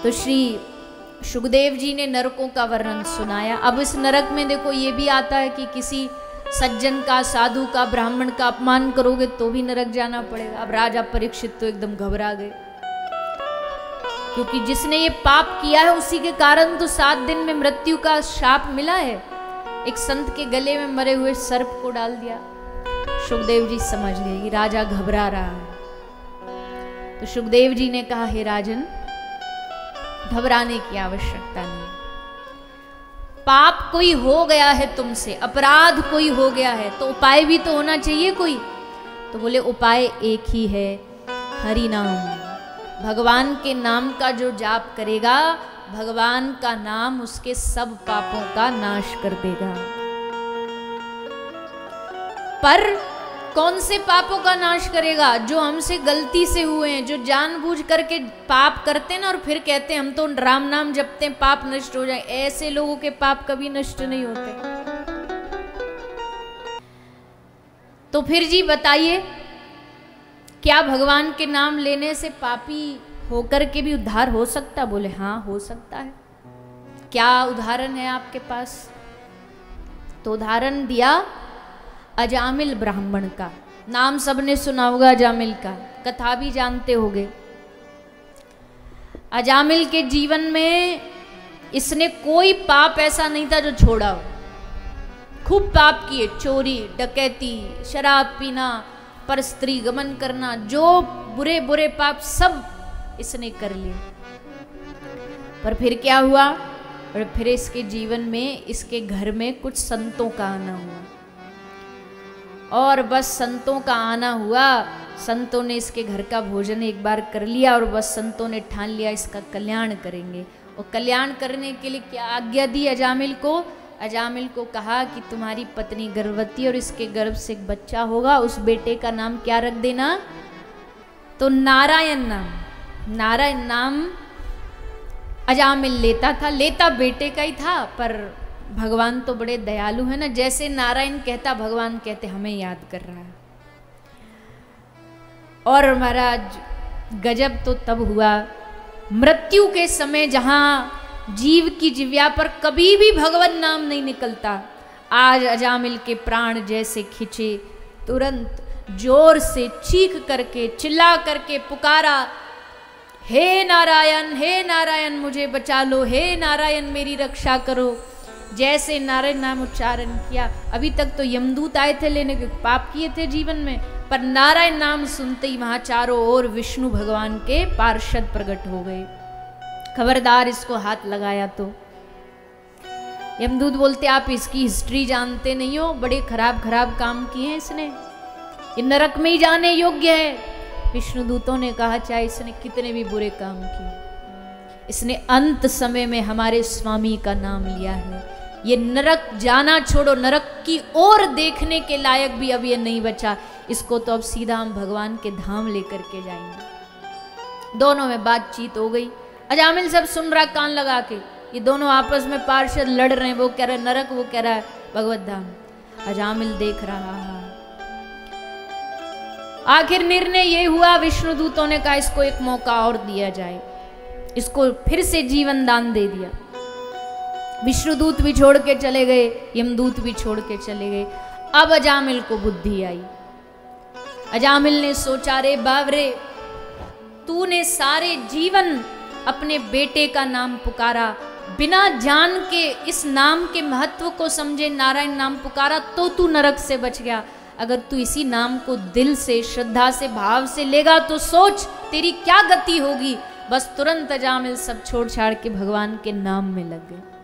तो श्री शुकदेव जी ने नरकों का वर्णन सुनाया। अब इस नरक में देखो ये भी आता है कि किसी सज्जन का, साधु का, ब्राह्मण का अपमान करोगे तो भी नरक जाना पड़ेगा। अब राजा परीक्षित तो एकदम घबरा गए, क्योंकि जिसने ये पाप किया है उसी के कारण तो 7 दिन में मृत्यु का शाप मिला है। एक संत के गले में मरे हुए सर्प को डाल दिया। शुकदेव जी समझ गए कि राजा घबरा रहा है। तो शुकदेव जी ने कहा, हे राजन, घबराने की आवश्यकता नहीं। पाप कोई हो गया है तुमसे, अपराध कोई हो गया है, तो उपाय भी तो होना चाहिए कोई। तो बोले उपाय एक ही है, हरि नाम। भगवान के नाम का जो जाप करेगा, भगवान का नाम उसके सब पापों का नाश कर देगा। पर कौन से पापों का नाश करेगा? जो हमसे गलती से हुए हैं, जो जानबूझ करके पाप करते हैं ना और फिर कहते हैं हम तो राम नाम जपते हैं पाप नष्ट हो जाए, ऐसे लोगों के पाप कभी नष्ट नहीं होते। तो फिर जी बताइए, क्या भगवान के नाम लेने से पापी होकर के भी उद्धार हो सकता? बोले हाँ, हो सकता है। क्या उदाहरण है आपके पास? तो उदाहरण दिया अजामिल ब्राह्मण का। नाम सबने सुना होगा अजामिल का, कथा भी जानते होंगे। अजामिल के जीवन में इसने कोई पाप ऐसा नहीं था जो छोड़ा हो। खूब पाप किए, चोरी, डकैती, शराब पीना, पर स्त्री गमन करना, जो बुरे बुरे पाप सब इसने कर लिए। पर फिर क्या हुआ? और फिर इसके जीवन में, इसके घर में कुछ संतों का आना हुआ। और बस संतों का आना हुआ, संतों ने इसके घर का भोजन एक बार कर लिया और बस संतों ने ठान लिया इसका कल्याण करेंगे। और कल्याण करने के लिए क्या आज्ञा दी अजामिल को? अजामिल को कहा कि तुम्हारी पत्नी गर्भवती और इसके गर्भ से एक बच्चा होगा, उस बेटे का नाम क्या रख देना? तो नारायण नाम। नारायण नाम अजामिल लेता बेटे का ही था, पर भगवान तो बड़े दयालु है ना, जैसे नारायण कहता भगवान कहते हमें याद कर रहा है। और महाराज गजब तो तब हुआ, मृत्यु के समय जहां जीव की जिव्या पर कभी भी भगवान नाम नहीं निकलता, आज अजामिल के प्राण जैसे खिंचे। तुरंत जोर से चीख करके, चिल्ला करके पुकारा, हे नारायण मुझे बचा लो, हे नारायण मेरी रक्षा करो। जैसे नारायण नाम उच्चारण किया, अभी तक तो यमदूत आए थे लेने के, पाप किए थे जीवन में, पर नारायण नाम सुनते ही वहां चारों ओर विष्णु भगवान के पार्षद प्रकट हो गए। खबरदार इसको हाथ लगाया तो यमदूत बोलते आप इसकी हिस्ट्री जानते नहीं हो, बड़े खराब खराब काम किए हैं इसने, ये नरक में ही जाने योग्य है। विष्णु दूतों ने कहा चाहे इसने कितने भी बुरे काम किए, इसने अंत समय में हमारे स्वामी का नाम लिया है, ये नरक जाना छोड़ो, नरक की ओर देखने के लायक भी अब ये नहीं बचा, इसको तो अब सीधा हम भगवान के धाम लेकर के जाएंगे। दोनों में बातचीत हो गई। अजामिल सब सुन रहा कान लगा के, ये दोनों आपस में पार्षद लड़ रहे हैं, वो कह रहा है नरक, वो कह रहा है भगवत धाम। अजामिल देख रहा है। आखिर निर्णय ये हुआ, विष्णु दूतों ने कहा इसको एक मौका और दिया जाए, इसको फिर से जीवन दान दे दिया। विष्णु दूत भी छोड़ के चले गए, यमदूत भी छोड़ के चले गए। अब अजामिल को बुद्धि आई। अजामिल ने सोचा, रे बावरे, तूने सारे जीवन अपने बेटे का नाम पुकारा, बिना जान के इस नाम के महत्व को समझे नारायण नाम पुकारा, तो तू नरक से बच गया। अगर तू इसी नाम को दिल से, श्रद्धा से, भाव से लेगा तो सोच तेरी क्या गति होगी। बस तुरंत अजामिल सब छोड़ छाड़ के भगवान के नाम में लग गए।